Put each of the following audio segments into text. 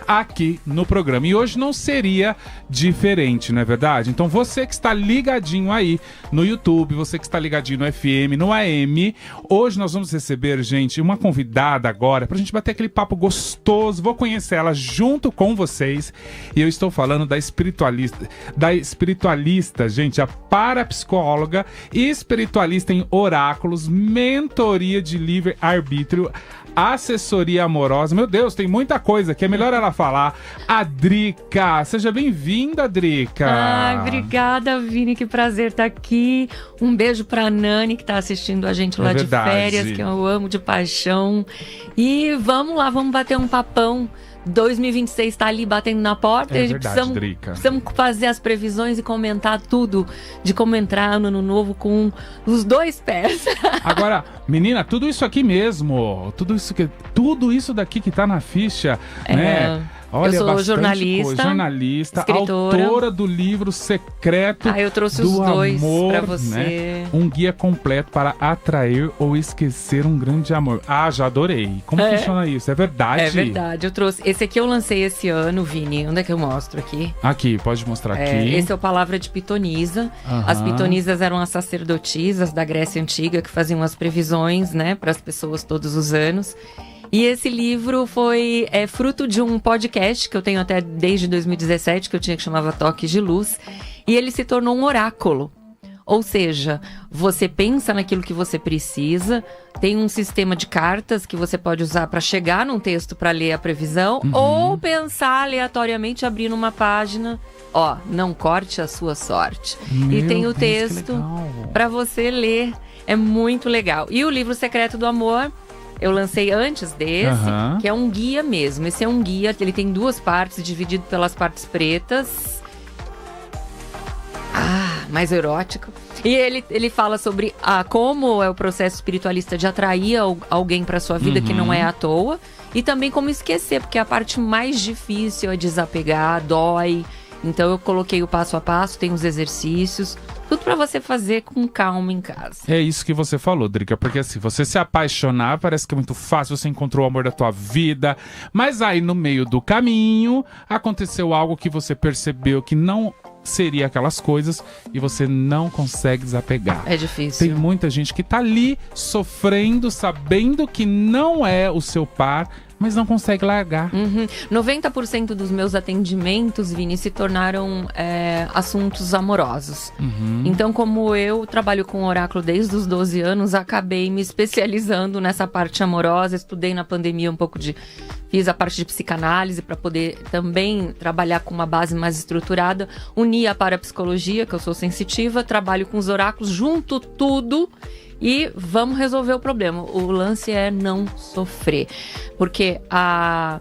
aqui no programa. E hoje não seria diferente, não é verdade? Então você que está ligadinho aí no YouTube, você que está ligadinho no FM, no AM, hoje nós vamos receber, gente, uma convidada agora pra gente bater aquele papo gostoso. Vou conhecer ela junto com vocês. E eu estou falando da espiritualista, gente, a parapsicóloga e espiritualista em oráculos, mentoria de livre-arbítrio, assessoria amorosa. Meu Deus, tem muita coisa que é melhor ela falar. A Drica, seja bem-vinda, Drica. Ai, obrigada, Vini, que prazer estar aqui. Um beijo pra Nani, que tá assistindo a gente lá de férias, que eu amo de paixão. E vamos lá, vamos bater um papão. 2026 tá ali batendo na porta. É verdade, Drica. Precisamos fazer as previsões e comentar tudo de como entrar no ano novo com os dois pés. Agora, menina, tudo isso aqui mesmo, tudo isso daqui que tá na ficha, né? Olha, eu sou jornalista, escritora, autora do livro Secreto eu trouxe do os dois Amor, pra você. Né? Um guia completo para atrair ou esquecer um grande amor. Ah, já adorei. Como funciona isso? É verdade? É verdade, eu trouxe. Esse aqui eu lancei esse ano, Vini. Onde é que eu mostro aqui? Aqui, pode mostrar aqui. Esse é o Palavra de Pitonisa. As pitonisas eram as sacerdotisas da Grécia Antiga que faziam as previsões, né, para as pessoas todos os anos. E esse livro foi fruto de um podcast que eu tenho até desde 2017, que eu tinha, que chamava Toques de Luz. E ele se tornou um oráculo. Ou seja, você pensa naquilo que você precisa, tem um sistema de cartas que você pode usar para chegar num texto para ler a previsão, ou pensar aleatoriamente abrindo uma página, não corte a sua sorte. E tem o texto para você ler. É muito legal. E o livro Secreto do Amor eu lancei antes desse, que é um guia mesmo. Esse é um guia, ele tem duas partes, dividido pelas partes pretas. Mais erótico. E ele fala sobre como é o processo espiritualista de atrair alguém para sua vida que não é à toa. E também como esquecer, porque a parte mais difícil é desapegar, dói. Então eu coloquei o passo a passo, tem os exercícios, tudo pra você fazer com calma em casa. É isso que você falou, Drica, porque assim, você se apaixonar parece que é muito fácil, você encontrou o amor da tua vida, mas aí no meio do caminho aconteceu algo que você percebeu que não seria aquelas coisas e você não consegue desapegar. É difícil. Tem muita gente que tá ali sofrendo, sabendo que não é o seu par, mas não consegue largar. 90% dos meus atendimentos, Vini, se tornaram assuntos amorosos. Então, como eu trabalho com oráculo desde os 12 anos, acabei me especializando nessa parte amorosa. Estudei na pandemia fiz a parte de psicanálise para poder também trabalhar com uma base mais estruturada. Uni a parapsicologia, que eu sou sensitiva, trabalho com os oráculos, junto tudo e vamos resolver o problema. O lance é não sofrer, porque a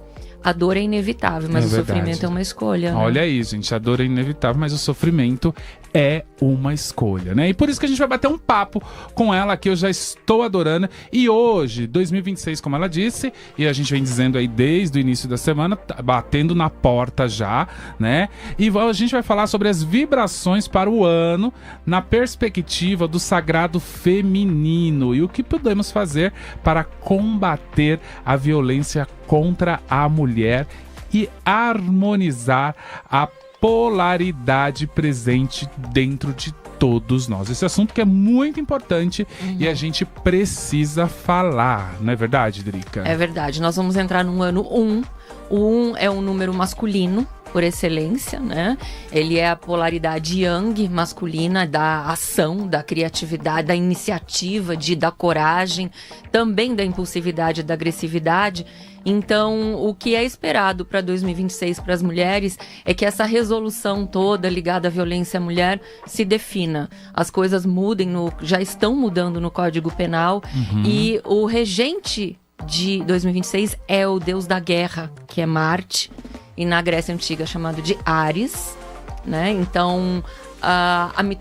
dor é inevitável, mas o sofrimento é uma escolha, né? Olha aí, gente, a dor é inevitável, mas o sofrimento é uma escolha, né? E por isso que a gente vai bater um papo com ela, que eu já estou adorando. E hoje, 2026, como ela disse, e a gente vem dizendo aí desde o início da semana, batendo na porta já, né? E a gente vai falar sobre as vibrações para o ano, na perspectiva do sagrado feminino. E o que podemos fazer para combater a violência contra a mulher e harmonizar a polaridade presente dentro de todos nós. Esse assunto que é muito importante e a gente precisa falar, não é verdade, Drica? É verdade. Nós vamos entrar no ano 1. O 1 é um número masculino, por excelência, né? Ele é a polaridade yang masculina da ação, da criatividade, da iniciativa, da coragem, também da impulsividade e da agressividade. Então, o que é esperado para 2026 para as mulheres é que essa resolução toda ligada à violência à mulher se defina. As coisas mudem, já estão mudando no Código Penal e o regente de 2026 é o deus da guerra, que é Marte, e na Grécia Antiga chamado de Ares, né? Então,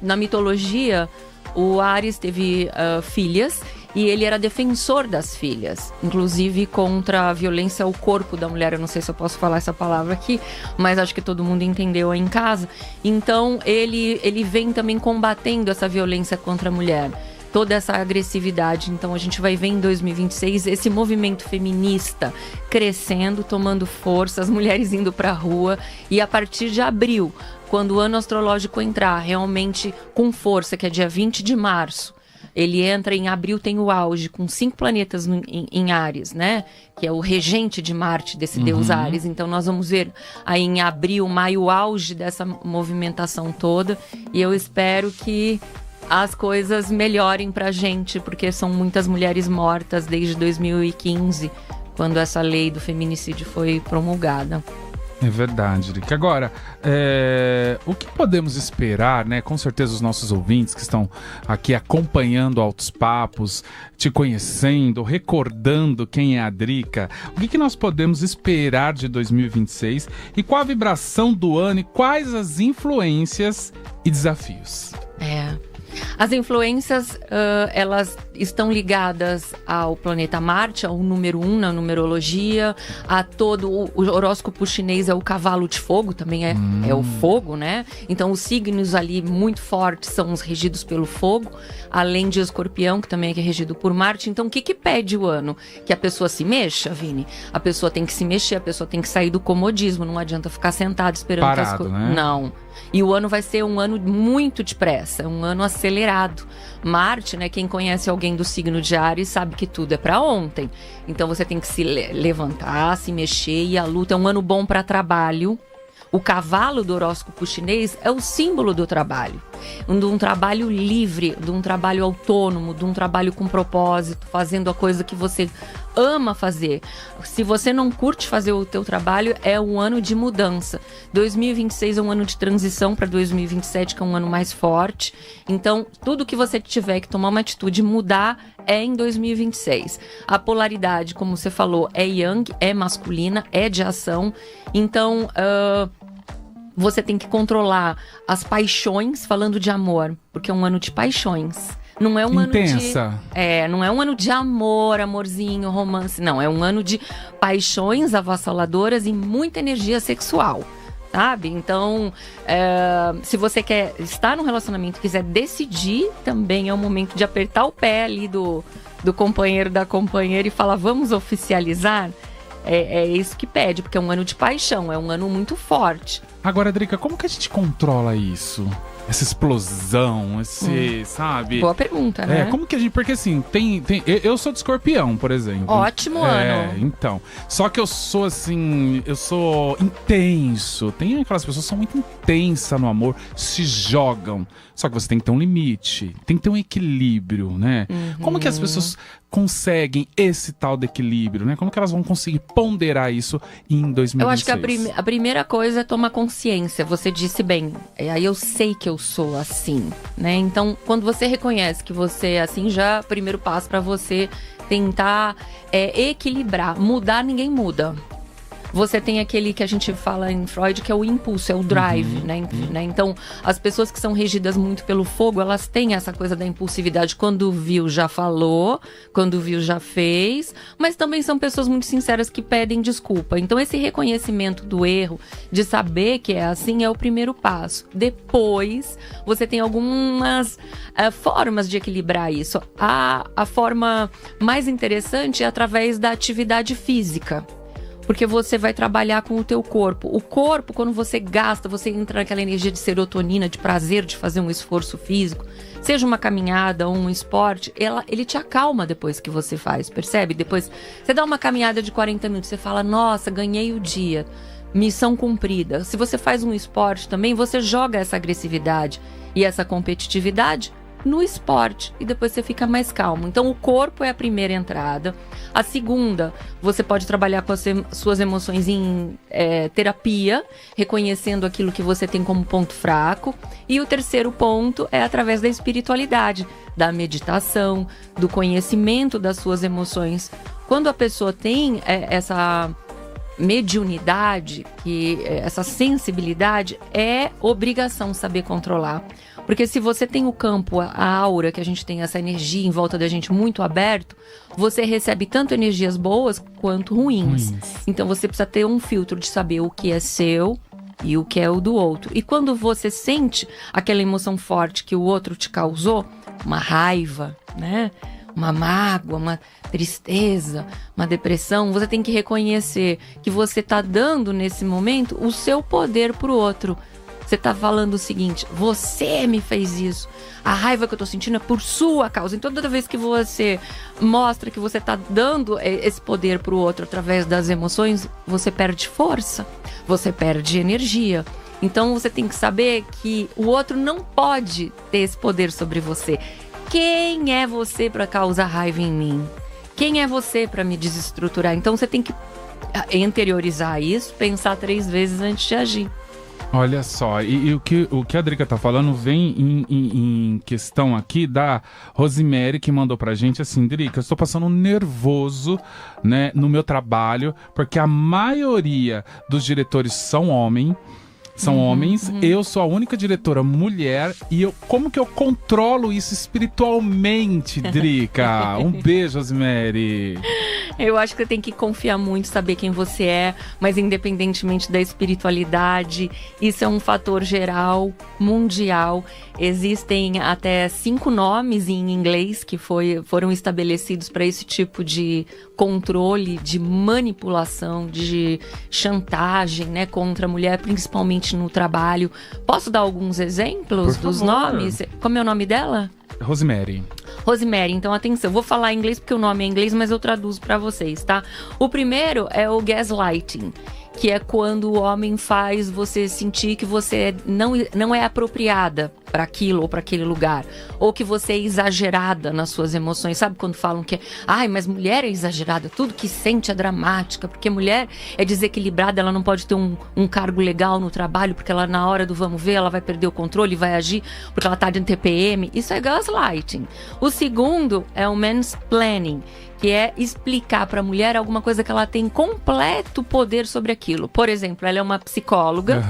na mitologia, o Ares teve filhas e ele era defensor das filhas, inclusive contra a violência ao corpo da mulher. Eu não sei se eu posso falar essa palavra aqui, mas acho que todo mundo entendeu aí em casa. Então, ele vem também combatendo essa violência contra a mulher. toda essa agressividade. Então a gente vai ver em 2026 esse movimento feminista crescendo, tomando força, as mulheres indo para a rua, e a partir de abril, quando o ano astrológico entrar realmente com força, que é dia 20 de março, ele entra em abril, tem o auge, com 5 planetas em Áries, né? Que é o regente de Marte, desse deus Áries. Então nós vamos ver aí em abril, maio, o auge dessa movimentação toda. E eu espero que as coisas melhorem pra gente, porque são muitas mulheres mortas desde 2015, quando essa lei do feminicídio foi promulgada. É verdade, Rick. Agora, o que podemos esperar, né? Com certeza os nossos ouvintes que estão aqui acompanhando Altos Papos, te conhecendo, recordando quem é a Drica, o que nós podemos esperar de 2026 e qual a vibração do ano e quais as influências e desafios? As influências, elas estão ligadas ao planeta Marte, ao número 1 na numerologia, a todo o horóscopo chinês é o cavalo de fogo, também é o fogo, né? Então os signos ali muito fortes são os regidos pelo fogo, além de Escorpião, que também é regido por Marte. Então o que pede o ano? Que a pessoa se mexa, Vini? A pessoa tem que se mexer, a pessoa tem que sair do comodismo, não adianta ficar sentado esperando parado, que as coisas... né? Não. E o ano vai ser um ano muito depressa, um ano acelerado. Marte, né, quem conhece alguém do signo de Áries sabe que tudo é pra ontem. Então você tem que se levantar, se mexer, e a luta é um ano bom para trabalho. O cavalo do horóscopo chinês é o símbolo do trabalho. De um trabalho livre, de um trabalho autônomo, de um trabalho com propósito, fazendo a coisa que você ama fazer. Se você não curte fazer o teu trabalho, é um ano de mudança. 2026 é um ano de transição para 2027, que é um ano mais forte. Então, tudo que você tiver que tomar uma atitude, mudar, é em 2026. A polaridade, como você falou, é yang, é masculina, é de ação. Então, você tem que controlar as paixões, falando de amor, porque é um ano de paixões. Não é um intensa. ano de... não é um ano de amor, amorzinho, romance. Não, é um ano de paixões avassaladoras e muita energia sexual, sabe? Então, se você quer estar num relacionamento e quiser decidir, também é o momento de apertar o pé ali do companheiro, da companheira, e falar, vamos oficializar? É isso que pede, porque é um ano de paixão, é um ano muito forte. Agora, Drica, como que a gente controla isso? Essa explosão, sabe? Boa pergunta, né? Como que a gente... Porque assim, eu sou de Escorpião, por exemplo. Ótimo ano. Então. Só que eu sou assim... Eu sou intenso. Tem aquelas pessoas que são muito intensas no amor, se jogam. Só que você tem que ter um limite. Tem que ter um equilíbrio, né? Como que as pessoas conseguem esse tal de equilíbrio, né? Como que elas vão conseguir ponderar isso em 2026? Eu acho que a primeira coisa é tomar consciência. Você disse bem, aí eu sei que eu sou assim, né? Então, quando você reconhece que você é assim, já é o primeiro passo para você tentar equilibrar. Mudar, ninguém muda. Você tem aquele que a gente fala em Freud, que é o impulso, é o drive, né? Então, as pessoas que são regidas muito pelo fogo, elas têm essa coisa da impulsividade. Quando viu, já falou. Quando viu, já fez. Mas também são pessoas muito sinceras que pedem desculpa. Então, esse reconhecimento do erro, de saber que é assim, é o primeiro passo. Depois, você tem algumas formas de equilibrar isso. A forma mais interessante é através da atividade física. Porque você vai trabalhar com o teu corpo. O corpo, quando você gasta, você entra naquela energia de serotonina, de prazer, de fazer um esforço físico. Seja uma caminhada ou um esporte, ele te acalma depois que você faz, percebe? Depois, você dá uma caminhada de 40 minutos, você fala, nossa, ganhei o dia. Missão cumprida. Se você faz um esporte também, você joga essa agressividade e essa competitividade no esporte, e depois você fica mais calmo. Então o corpo é a primeira entrada. A segunda, você pode trabalhar com as suas emoções em terapia, reconhecendo aquilo que você tem como ponto fraco. E o terceiro ponto é através da espiritualidade, da meditação, do conhecimento das suas emoções. Quando a pessoa tem essa mediunidade, essa sensibilidade, é obrigação saber controlar. Porque se você tem o campo, a aura, que a gente tem essa energia em volta da gente muito aberto, você recebe tanto energias boas quanto ruins. Então você precisa ter um filtro de saber o que é seu e o que é o do outro. E quando você sente aquela emoção forte que o outro te causou, uma raiva, né? Uma mágoa, uma tristeza, uma depressão, você tem que reconhecer que você está dando nesse momento o seu poder pro outro. Você está falando o seguinte: você me fez isso. A raiva que eu tô sentindo é por sua causa. Então, toda vez que você mostra que você tá dando esse poder pro outro através das emoções, você perde força, você perde energia. Então, você tem que saber que o outro não pode ter esse poder sobre você. Quem é você para causar raiva em mim? Quem é você para me desestruturar? Então, você tem que interiorizar isso, pensar 3 vezes antes de agir. Olha só, e o que a Drica tá falando vem em questão aqui da Rosemary, que mandou pra gente assim: Drica, eu estou passando nervoso, né, no meu trabalho, porque a maioria dos diretores são homens, eu sou a única diretora mulher, e como que eu controlo isso espiritualmente, Drica? Um beijo, Rosemary. Eu acho que você tem que confiar muito, saber quem você é, mas independentemente da espiritualidade, isso é um fator geral, mundial. Existem até 5 nomes em inglês que foram estabelecidos para esse tipo de controle, de manipulação, de chantagem, né, contra a mulher, principalmente no trabalho. Posso dar alguns exemplos dos nomes? Como é o nome dela? Rosemary, então atenção, vou falar em inglês porque o nome é em inglês, mas eu traduzo para vocês, tá? O primeiro é o gaslighting, que é quando o homem faz você sentir que você não é apropriada para aquilo ou para aquele lugar, ou que você é exagerada nas suas emoções. Sabe quando falam que mas mulher é exagerada, tudo que sente é dramática, porque mulher é desequilibrada, ela não pode ter um cargo legal no trabalho, porque ela na hora do vamos ver, ela vai perder o controle, vai agir, porque ela tá de TPM. Isso é gaslighting. O segundo é o mansplaining, que é explicar para a mulher alguma coisa que ela tem completo poder sobre aquilo. Por exemplo, ela é uma psicóloga,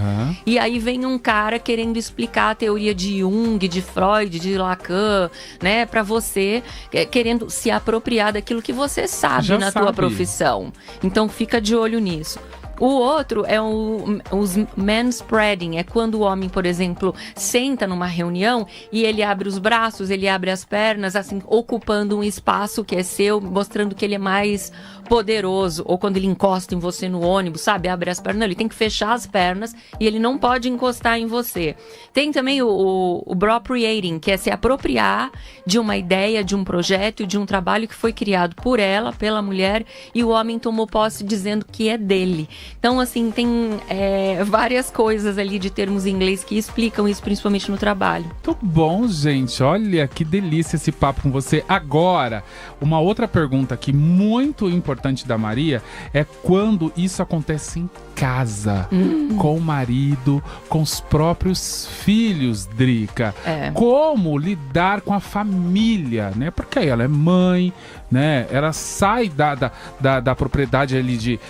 e aí vem um cara querendo explicar a teoria de Jung, de Freud, de Lacan, né, para você, querendo se apropriar daquilo que você sabe tua profissão. Então fica de olho nisso. O outro é os manspreading, é quando o homem, por exemplo, senta numa reunião e ele abre os braços, ele abre as pernas, assim, ocupando um espaço que é seu, mostrando que ele é mais poderoso. Ou quando ele encosta em você no ônibus, sabe? Abre as pernas, não, ele tem que fechar as pernas e ele não pode encostar em você. Tem também o appropriating, que é se apropriar de uma ideia, de um projeto, de um trabalho que foi criado por ela, pela mulher, e o homem tomou posse dizendo que é dele. Então, assim, tem várias coisas ali de termos em inglês que explicam isso, principalmente no trabalho. Muito bom, gente. Olha, que delícia esse papo com você. Agora, uma outra pergunta aqui muito importante da Maria é quando isso acontece em casa, com o marido, com os próprios filhos, Drica. Como lidar com a família, né? Porque aí ela é mãe, né? Ela sai da propriedade ali de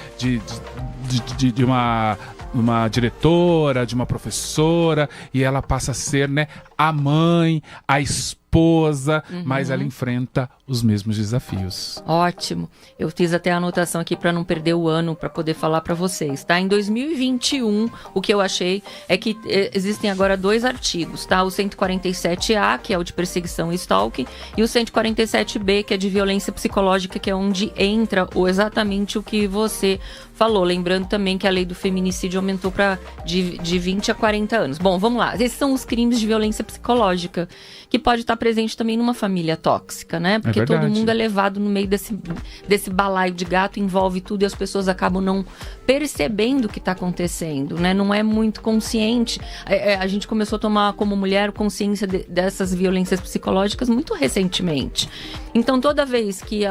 uma diretora, de uma professora, e ela passa a ser, né, a mãe, a esposa, mas ela enfrenta os mesmos desafios. Ótimo. Eu fiz até a anotação aqui para não perder o ano, para poder falar para vocês, tá? Em 2021, o que eu achei é que existem agora 2 artigos, tá? O 147A, que é o de perseguição e stalking, e o 147B, que é de violência psicológica, que é onde entra exatamente o que você falou. Lembrando também que a lei do feminicídio aumentou de 20 a 40 anos. Bom, vamos lá. Esses são os crimes de violência psicológica, que pode estar presente também numa família tóxica, né? Porque todo mundo é levado no meio desse balaio de gato, envolve tudo e as pessoas acabam não percebendo o que está acontecendo, né? Não é muito consciente. A gente começou a tomar como mulher consciência dessas violências psicológicas muito recentemente. Então, toda vez que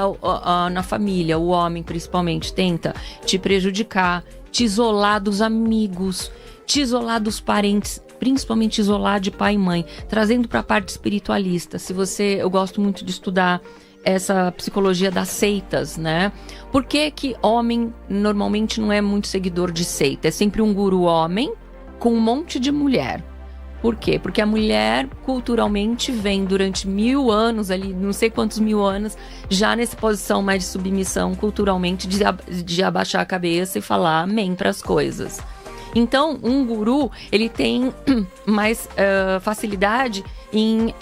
na família, o homem principalmente tenta te prejudicar, te isolar dos amigos, te isolar dos parentes, principalmente isolar de pai e mãe, trazendo para a parte espiritualista. Eu gosto muito de estudar essa psicologia das seitas, né? Por que homem normalmente não é muito seguidor de seita? É sempre um guru homem com um monte de mulher. Por quê? Porque a mulher culturalmente vem durante 1000 anos ali, não sei quantos 1000 anos, já nessa posição mais de submissão culturalmente, de abaixar a cabeça e falar amém para as coisas. Então, um guru, ele tem mais facilidade em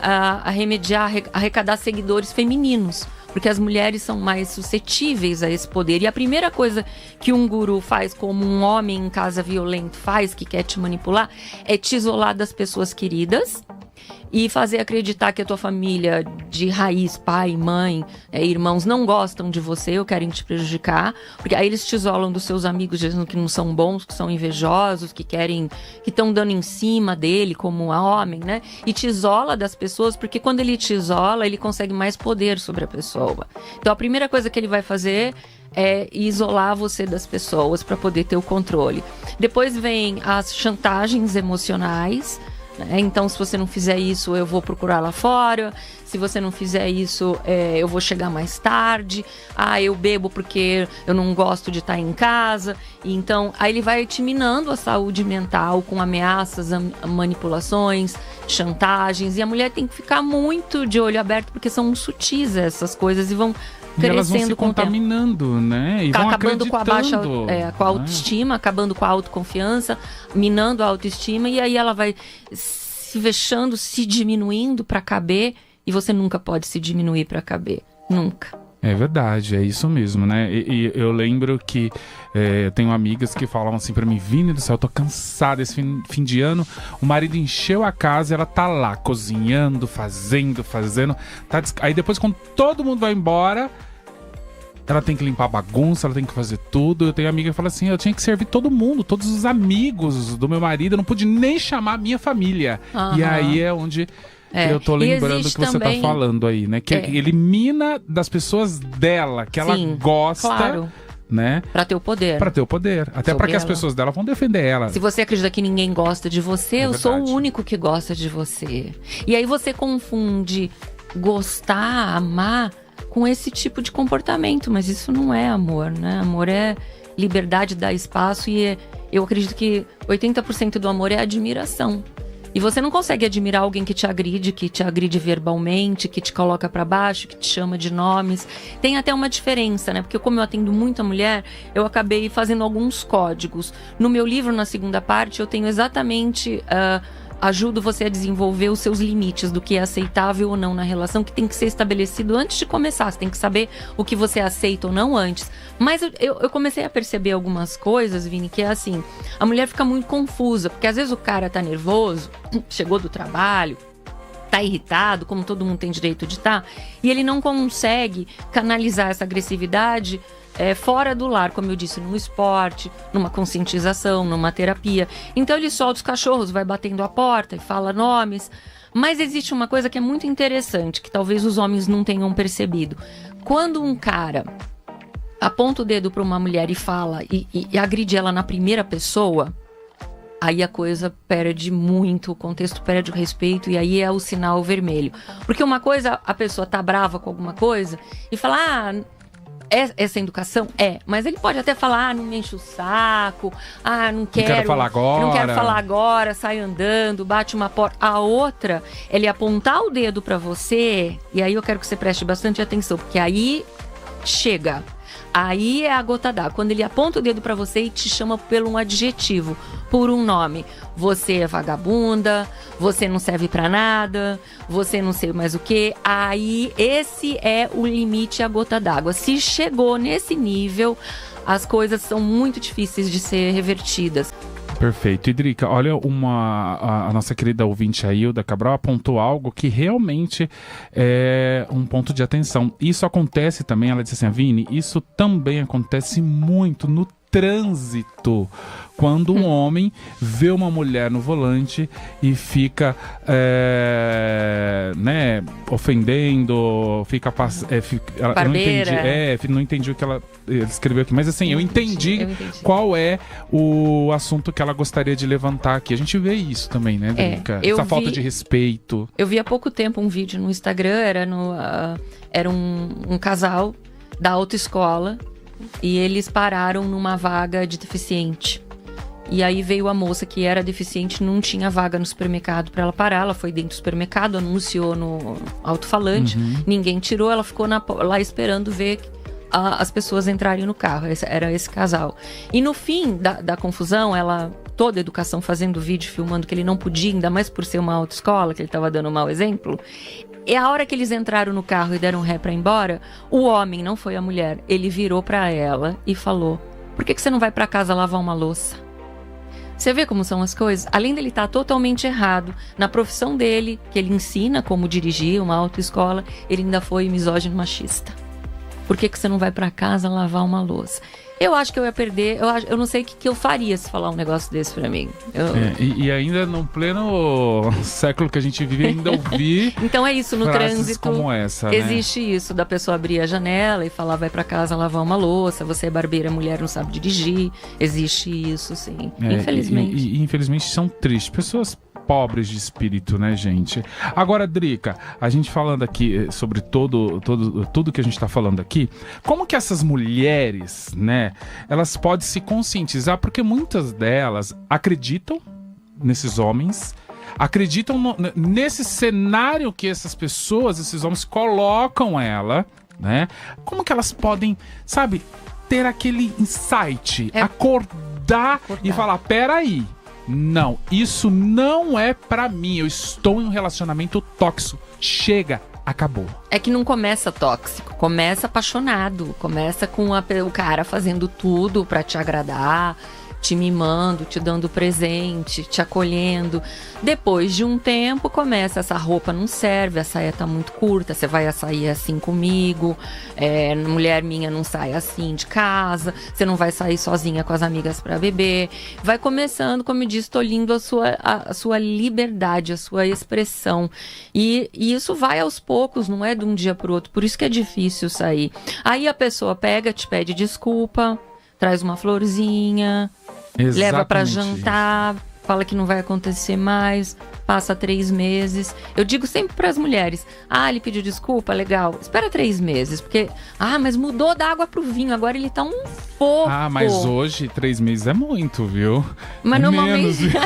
arrecadar seguidores femininos. Porque as mulheres são mais suscetíveis a esse poder. E a primeira coisa que um guru faz, como um homem em casa violento faz, que quer te manipular, é te isolar das pessoas queridas e fazer acreditar que a tua família de raiz, pai, mãe, irmãos, não gostam de você ou querem te prejudicar. Porque aí eles te isolam dos seus amigos, dizendo que não são bons, que são invejosos, que estão dando em cima dele como homem, né? E te isola das pessoas, porque quando ele te isola, ele consegue mais poder sobre a pessoa. Então a primeira coisa que ele vai fazer é isolar você das pessoas para poder ter o controle. Depois vem as chantagens emocionais. Então, se você não fizer isso, eu vou procurar lá fora. Se você não fizer isso, eu vou chegar mais tarde. Eu bebo porque eu não gosto de estar em casa. Então, aí ele vai te minando a saúde mental com ameaças, manipulações, chantagens. E a mulher tem que ficar muito de olho aberto, porque são sutis essas coisas e vão crescendo, elas vão se contaminando, né? E vão acabando com a baixa, com a autoestima, né? Acabando com a autoconfiança, minando a autoestima, e aí ela vai se fechando, se diminuindo para caber, e você nunca pode se diminuir para caber, nunca. É verdade, é isso mesmo, né? E eu lembro que eu tenho amigas que falam assim pra mim: Vini do céu, eu tô cansada, esse fim de ano o marido encheu a casa e ela tá lá cozinhando, fazendo, aí depois, quando todo mundo vai embora, ela tem que limpar a bagunça, ela tem que fazer tudo. Eu tenho amiga que fala assim: eu tinha que servir todo mundo, todos os amigos do meu marido, eu não pude nem chamar a minha família. E aí é onde eu tô lembrando que você também tá falando aí, né? Que elimina das pessoas dela, que ela gosta, claro, né? Pra ter o poder. Pra ter o poder. Até pra que as pessoas dela vão defender ela. Se você acredita que ninguém gosta de você, eu sou o único que gosta de você. E aí você confunde gostar, amar, com esse tipo de comportamento, mas isso não é amor, né? Amor é liberdade, dar espaço, e eu acredito que 80% do amor é admiração. E você não consegue admirar alguém que te agride verbalmente, que te coloca pra baixo, que te chama de nomes. Tem até uma diferença, né? Porque como eu atendo muita mulher, eu acabei fazendo alguns códigos. No meu livro, na segunda parte, eu tenho exatamente... ajudo você a desenvolver os seus limites do que é aceitável ou não na relação, que tem que ser estabelecido antes de começar. Você tem que saber o que você aceita ou não antes. Mas eu comecei a perceber algumas coisas, Vini, que é assim, a mulher fica muito confusa, porque às vezes o cara tá nervoso, chegou do trabalho, tá irritado, como todo mundo tem direito de estar, e ele não consegue canalizar essa agressividade fora do lar, como eu disse, no esporte, numa conscientização, numa terapia. Então ele solta os cachorros, vai batendo a porta e fala nomes. Mas existe uma coisa que é muito interessante, que talvez os homens não tenham percebido. Quando um cara aponta o dedo para uma mulher e fala e agride ela na primeira pessoa, aí a coisa perde muito, o contexto perde o respeito, e aí é o sinal vermelho. Porque uma coisa, a pessoa tá brava com alguma coisa e fala, essa educação? Mas ele pode até falar, não me enche o saco, não quero falar agora, sai andando, bate uma porta. A outra, ele apontar o dedo pra você, e aí eu quero que você preste bastante atenção, porque aí chega. Aí é a gota d'água, quando ele aponta o dedo pra você e te chama por um adjetivo, por um nome. Você é vagabunda, você não serve pra nada, você não sei mais o que. Aí esse é o limite, a gota d'água. Se chegou nesse nível, as coisas são muito difíceis de ser revertidas. Perfeito. Idrica, olha, a nossa querida ouvinte Ailda Cabral apontou algo que realmente é um ponto de atenção. Isso acontece também, ela disse assim, Vini, isso também acontece muito no trânsito, quando um homem vê uma mulher no volante e fica ofendendo, fica não entendi o que ela escreveu aqui, mas assim, eu entendi qual é o assunto que ela gostaria de levantar aqui. A gente vê isso também, né, Drica? Essa falta de respeito. Eu vi há pouco tempo um vídeo no Instagram, era um casal da autoescola, e eles pararam numa vaga de deficiente. E aí veio a moça que era deficiente, não tinha vaga no supermercado para ela parar. Ela foi dentro do supermercado, anunciou no alto-falante, ninguém tirou, ela ficou lá esperando ver as pessoas entrarem no carro. Era esse casal. E no fim da confusão, toda a educação fazendo vídeo, filmando que ele não podia, ainda mais por ser uma autoescola, que ele estava dando um mau exemplo. E a hora que eles entraram no carro e deram ré pra ir embora, o homem, não foi a mulher, ele virou pra ela e falou: por que você não vai pra casa lavar uma louça? Você vê como são as coisas? Além dele estar totalmente errado na profissão dele, que ele ensina como dirigir uma autoescola, ele ainda foi misógino machista. Por que você não vai pra casa lavar uma louça? Eu acho que eu ia perder, eu não sei o que eu faria se falar um negócio desse pra mim. E ainda no pleno século que a gente vive, ainda ouvir então é isso, no trânsito como essa, existe isso, da pessoa abrir a janela e falar, vai pra casa lavar uma louça, você é barbeira, mulher, não sabe dirigir. Existe isso, sim, infelizmente. E infelizmente são tristes, pessoas pobres de espírito, né, gente? Agora, Drica, a gente falando aqui sobre tudo que a gente tá falando aqui, como que essas mulheres, né, elas podem se conscientizar, porque muitas delas acreditam nesses homens, acreditam nesse cenário que essas pessoas, esses homens colocam ela, né? Como que elas podem, sabe, ter aquele insight, acordar e falar, peraí, não, isso não é pra mim, eu estou em um relacionamento tóxico, chega, acabou. É que não começa tóxico, começa apaixonado, começa com o cara fazendo tudo pra te agradar, te mimando, te dando presente, te acolhendo. Depois de um tempo, começa, essa roupa não serve, a saia tá muito curta, você vai sair assim comigo, mulher minha não sai assim de casa, você não vai sair sozinha com as amigas pra beber. Vai começando, como eu disse, tolhindo a sua liberdade, a sua expressão. E isso vai aos poucos, não é de um dia pro outro, por isso que é difícil sair. Aí a pessoa pega, te pede desculpa, traz uma florzinha, leva pra jantar, fala que não vai acontecer mais, passa 3 meses. Eu digo sempre pras mulheres, ele pediu desculpa, legal, espera 3 meses, porque, mas mudou da água pro vinho, agora ele tá um fofo. Mas hoje 3 meses é muito, viu? Mas normalmente... menos.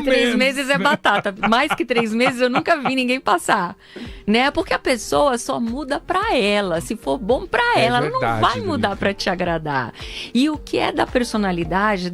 3 meses é batata, mais que 3 meses eu nunca vi ninguém passar, né? Porque a pessoa só muda pra ela, se for bom pra ela, ela não vai mudar pra te agradar. E o que é da personalidade,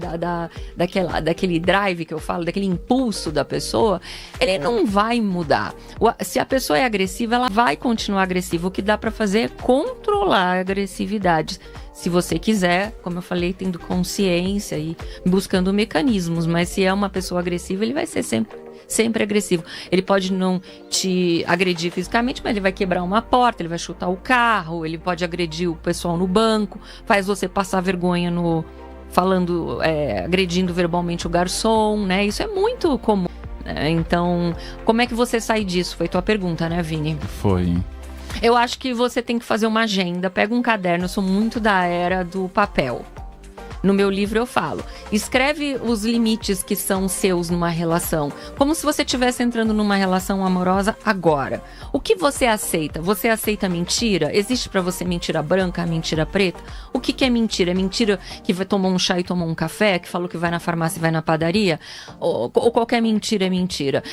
daquele drive que eu falo, daquele impulso da pessoa, ele não vai mudar. Se a pessoa é agressiva, ela vai continuar agressiva. O que dá pra fazer é controlar a agressividade. Se você quiser, como eu falei, tendo consciência e buscando mecanismos. Mas se é uma pessoa agressiva, ele vai ser sempre agressivo. Ele pode não te agredir fisicamente, mas ele vai quebrar uma porta, ele vai chutar o carro, ele pode agredir o pessoal no banco, faz você passar vergonha agredindo verbalmente o garçom, né? Isso é muito comum. Então, como é que você sai disso? Foi tua pergunta, né, Vini? Foi. Eu acho que você tem que fazer uma agenda, pega um caderno, eu sou muito da era do papel. No meu livro eu falo, escreve os limites que são seus numa relação, como se você estivesse entrando numa relação amorosa agora. O que você aceita? Você aceita mentira? Existe pra você mentira branca, mentira preta? O que é mentira? É mentira que tomou um chá e tomou um café, que falou que vai na farmácia e vai na padaria? Ou qualquer mentira é mentira?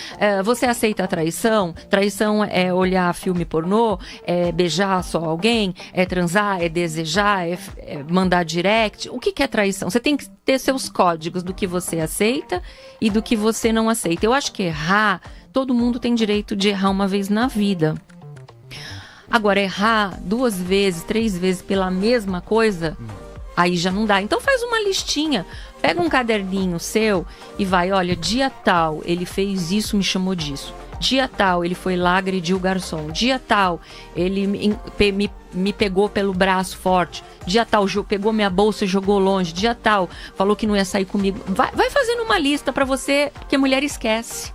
Você aceita a traição? Traição é olhar filme pornô? É beijar só alguém? É transar? É desejar? É mandar direct? O que é traição? Você tem que ter seus códigos do que você aceita e do que você não aceita. Eu acho que errar, todo mundo tem direito de errar uma vez na vida. Agora, errar 2 vezes, 3 vezes pela mesma coisa, aí já não dá. Então faz uma listinha, pega um caderninho seu e vai, olha, dia tal, ele fez isso, me chamou disso. Dia tal, ele foi lá, agrediu o garçom. Dia tal, ele me pegou pelo braço forte. Dia tal, pegou minha bolsa e jogou longe. Dia tal, falou que não ia sair comigo. Vai fazendo uma lista pra você, porque mulher esquece.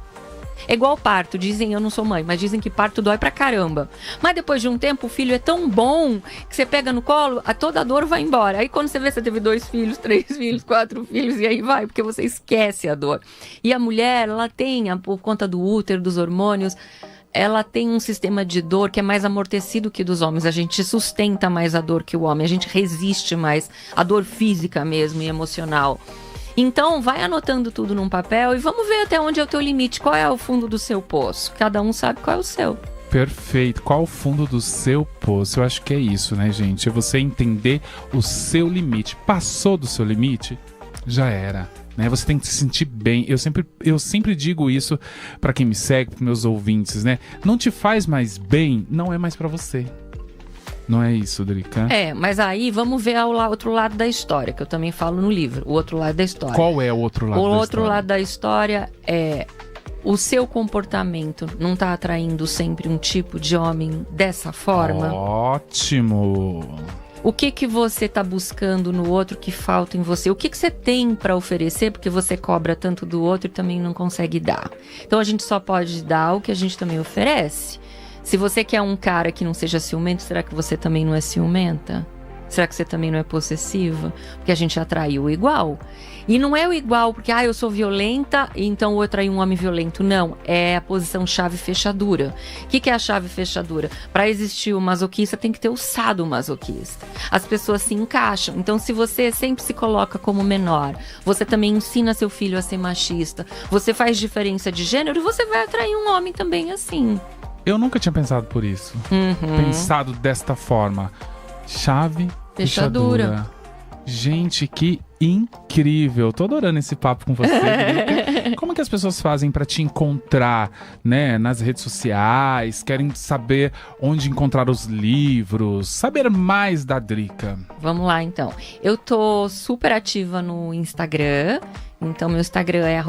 É igual parto, dizem, eu não sou mãe, mas dizem que parto dói pra caramba. Mas depois de um tempo, o filho é tão bom que você pega no colo, toda a dor vai embora. Aí quando você vê, você teve 2 filhos, 3 filhos, 4 filhos, e aí vai, porque você esquece a dor. E a mulher, ela tem, por conta do útero, dos hormônios, ela tem um sistema de dor que é mais amortecido que dos homens. A gente sustenta mais a dor que o homem, a gente resiste mais a dor física mesmo e emocional. Então, vai anotando tudo num papel e vamos ver até onde é o teu limite, qual é o fundo do seu poço. Cada um sabe qual é o seu. Perfeito. Qual o fundo do seu poço? Eu acho que é isso, né, gente? É você entender o seu limite. Passou do seu limite? Já era. Né? Você tem que se sentir bem. Eu sempre digo isso pra quem me segue, pros meus ouvintes, né? Não te faz mais bem, não é mais pra você. Não é isso, Drica? Mas aí vamos ver o outro lado da história, que eu também falo no livro. O outro lado da história. Qual é o outro lado da história? O outro lado da história é... O seu comportamento não tá atraindo sempre um tipo de homem dessa forma? Ótimo! O que você tá buscando no outro que falta em você? O que você tem para oferecer, porque você cobra tanto do outro e também não consegue dar? Então a gente só pode dar o que a gente também oferece. Se você quer um cara que não seja ciumento, será que você também não é ciumenta? Será que você também não é possessiva? Porque a gente atraiu o igual. E não é o igual porque, eu sou violenta, então eu atraí um homem violento. Não, é a posição chave-fechadura. O que é a chave-fechadura? Para existir o masoquista, tem que ter o sadomasoquista. As pessoas se encaixam. Então, se você sempre se coloca como menor, você também ensina seu filho a ser machista, você faz diferença de gênero, você vai atrair um homem também assim. Eu nunca tinha pensado por isso. Pensado desta forma. Chave, fechadura. Gente, que incrível. Tô adorando esse papo com você. Como que as pessoas fazem pra te encontrar, né, nas redes sociais? Querem saber onde encontrar os livros? Saber mais da Drica? Vamos lá, então. Eu tô super ativa no Instagram. Então, meu Instagram é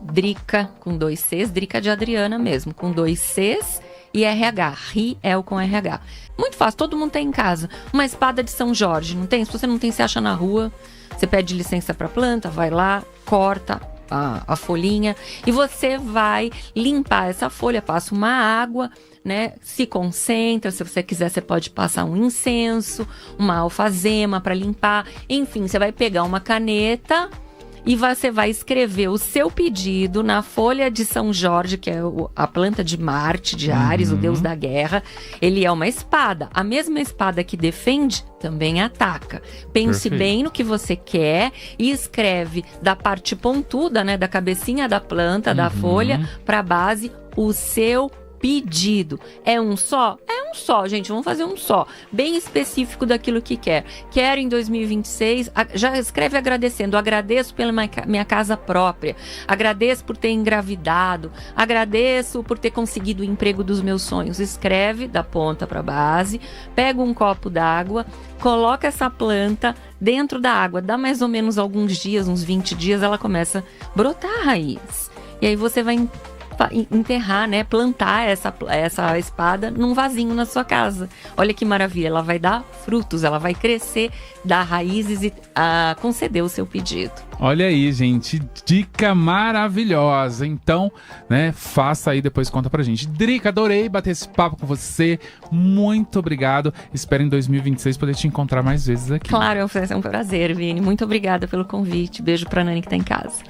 @Drica, com 2 Cs. Drica de Adriana mesmo, com 2 Cs. E RH, Riel com RH. Muito fácil, todo mundo tem em casa. Uma espada de São Jorge, não tem? Se você não tem, você acha na rua. Você pede licença pra planta, vai lá, corta a folhinha. E você vai limpar essa folha, passa uma água, né? Se concentra, se você quiser, você pode passar um incenso, uma alfazema pra limpar. Enfim, você vai pegar uma caneta... E você vai escrever o seu pedido na folha de São Jorge, que é a planta de Marte, de Ares, o deus da guerra. Ele é uma espada. A mesma espada que defende, também ataca. Pense bem no que você quer e escreve da parte pontuda, né, da cabecinha da planta, da folha, para a base, o seu pedido. É um só? É um só, gente. Vamos fazer um só. Bem específico daquilo que quer. Quero em 2026. Já escreve agradecendo. Agradeço pela minha casa própria. Agradeço por ter engravidado. Agradeço por ter conseguido o emprego dos meus sonhos. Escreve da ponta para base. Pega um copo d'água. Coloca essa planta dentro da água. Dá mais ou menos alguns dias, uns 20 dias, ela começa a brotar a raiz. E aí você vai enterrar, né, plantar essa espada num vasinho na sua casa. Olha que maravilha, ela vai dar frutos, ela vai crescer, dar raízes e conceder o seu pedido. Olha aí, gente, dica maravilhosa. Então, né, faça aí, depois conta pra gente. Drica, adorei bater esse papo com você. Muito obrigado. Espero em 2026 poder te encontrar mais vezes aqui. Claro, é um prazer, Vini. Muito obrigada pelo convite. Beijo pra Nani que tá em casa.